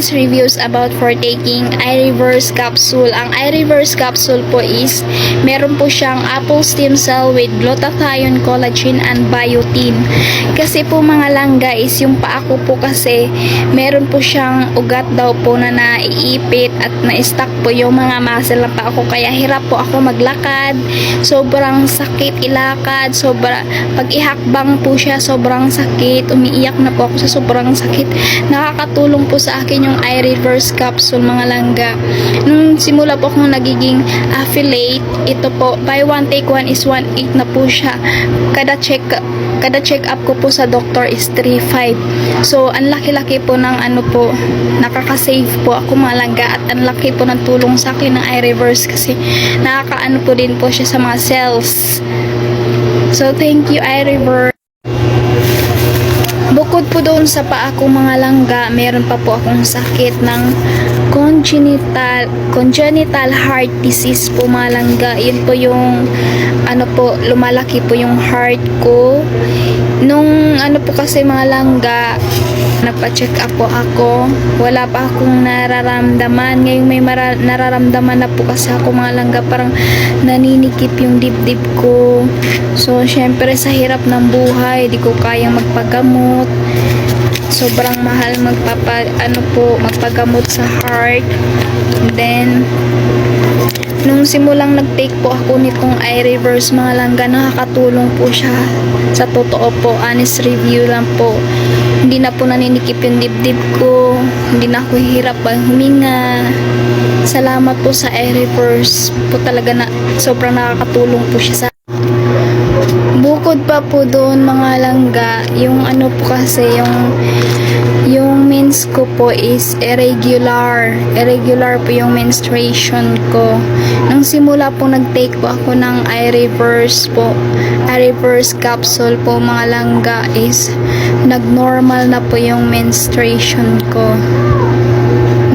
honest reviews about for taking iReverse capsule. Ang iReverse capsule po is meron po siyang apple stem cell with glutathione, collagen, and biotin. Kasi po mga langga is yung paa ko po kasi meron po siyang ugat daw po na naiipit at na-stuck po yung mga muscle ng paa ko, kaya hirap po ako maglakad, sobrang sakit ilakad, pag ihakbang po siya sobrang sakit, umiiyak na po ako sa sobrang sakit. Nakakatulong po sa akin yung iReverse capsule mga langga. Nung simula po akong nagiging affiliate, ito po, buy one take one is 1.8 na po siya. Kada check up ko po sa doktor is 3.5. So ang laki-laki po ng nakaka-save po ako mga langga, at ang laki po ng tulong sa akin ng iReverse kasi nakakaano po din po siya sa mga cells. So thank you iReverse. Bukod po doon sa paa ko mga langga, meron pa po akong sakit ng congenital heart disease po mga langga. Yun po yung lumalaki po yung heart ko. Nung po kasi mga langga, nagpa-check up po ako, wala pa akong nararamdaman. Ngayon may nararamdaman na po kasi ako mga langga, parang naninikip yung dibdib ko. So syempre sa hirap ng buhay, di ko kayang magpagamot. Sobrang mahal magpagamot sa heart. And then nung simulang nag-take po ako nitong iReverse mga langga, nakakatulong po siya. Sa totoo po, honest review lang po. Hindi na po naninikip yung dibdib ko. Hindi na ako hirap huminga. Salamat po sa iReverse po talaga, na sobrang nakakatulong po siya sa. Bukod pa po doon mga langga, yung po kasi yung mens ko po is irregular po yung menstruation ko. Nung simula po nag-take po ako ng iReverse capsule po mga langga, is nag-normal na po yung menstruation ko.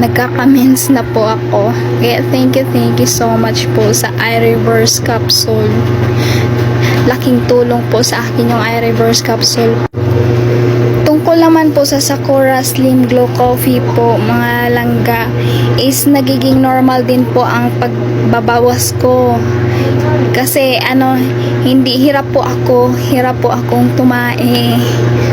Nagkaka-mens na po ako. Kaya thank you so much po sa iReverse capsule. Laking tulong po sa akin yung iReverse capsule. Tungkol naman po sa Sakura Slim Glow Coffee po mga langga, is nagiging normal din po ang pagbabawas ko. Kasi hindi hirap po akong tumae.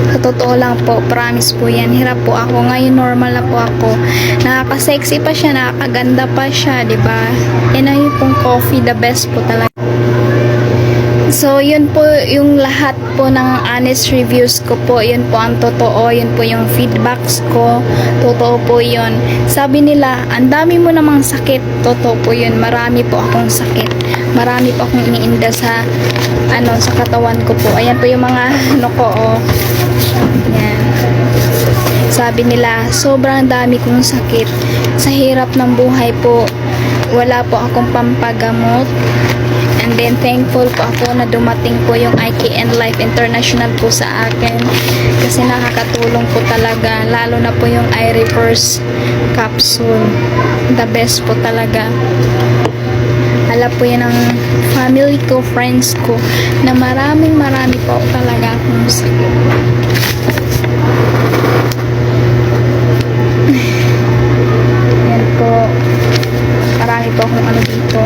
Sa totoo lang po, promise po yan, hirap po ako. Ngayon normal na po ako. Nakaka-sexy pa siya, nakakaganda pa siya, di ba? Yung pong coffee, the best po talaga. So, yun po yung lahat po ng honest reviews ko po. Yun po ang totoo. Yun po yung feedbacks ko. Totoo po yun. Sabi nila, ang dami mo namang sakit. Totoo po yun. Marami po akong sakit. Marami po akong iniinda sa katawan ko po. Ayan po yung mga Ayan. Sabi nila, sobrang dami kong sakit. Sa hirap ng buhay po, wala po akong pampagamot. And then thankful po ako na dumating po yung IKN Life International po sa akin, kasi nakakatulong po talaga, lalo na po yung iReverse capsule, the best po talaga. Alam po yan ng family ko, friends ko, na marami po talaga akong sakit. Yan po, marami po akong dito.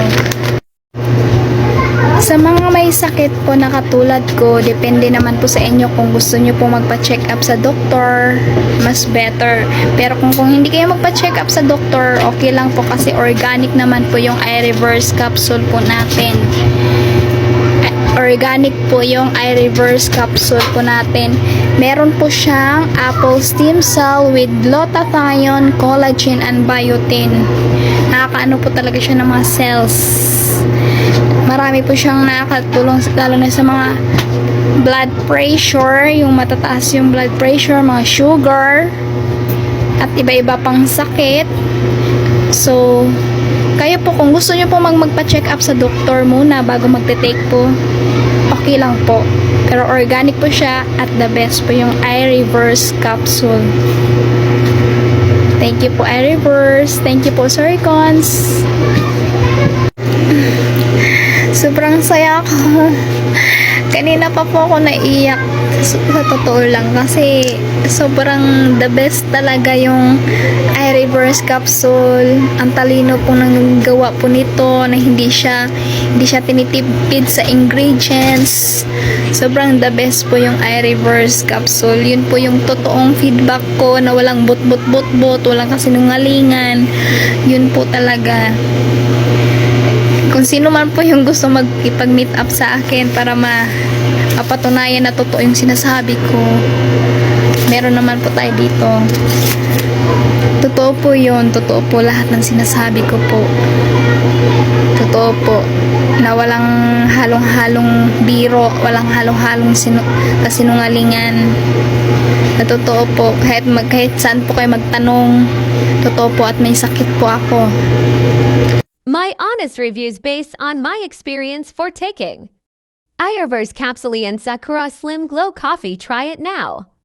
Sa mga may sakit po na katulad ko, depende naman po sa inyo kung gusto nyo po magpa-check up sa doktor, mas better. Pero kung hindi kayo magpa-check up sa doktor, okay lang po, kasi organic naman po yung iReverse capsule po natin. Organic po yung iReverse capsule po natin. Meron po siyang apple stem cell with glutathione, collagen, and biotin. Nakakaano po talaga siya ng mga cells. Marami po siyang nakakatulong lalo na sa mga blood pressure, yung matataas yung blood pressure, mga sugar, at iba-iba pang sakit. So, kayo po kung gusto nyo po magpa-check up sa doktor muna bago magte-take po, okay lang po. Pero organic po siya, at the best po yung iReverse capsule. Thank you po iReverse. Thank you po Sir Cons. Sobrang saya ako. Kanina pa po ako naiyak sa totoo lang kasi sobrang the best talaga yung iReverse capsule. Ang talino po ng gawa po nito na hindi siya tinitipid sa ingredients. Sobrang the best po yung iReverse capsule. Yun po yung totoong feedback ko na walang bot, walang kasinungalingan. Yun po talaga. Kung sino man po yung gusto mag-ipag-meet up sa akin para mapatunayan na totoo yung sinasabi ko, meron naman po tayo dito. Totoo po yun. Totoo po lahat ng sinasabi ko po. Totoo po. Na walang halong-halong biro, walang halong-halong kasinungalingan. Na totoo po. Kahit saan po kayo magtanong, totoo po at may sakit po ako. My honest reviews based on my experience for taking iReverse Capsule and Sakura Slim Glow Coffee. Try it now.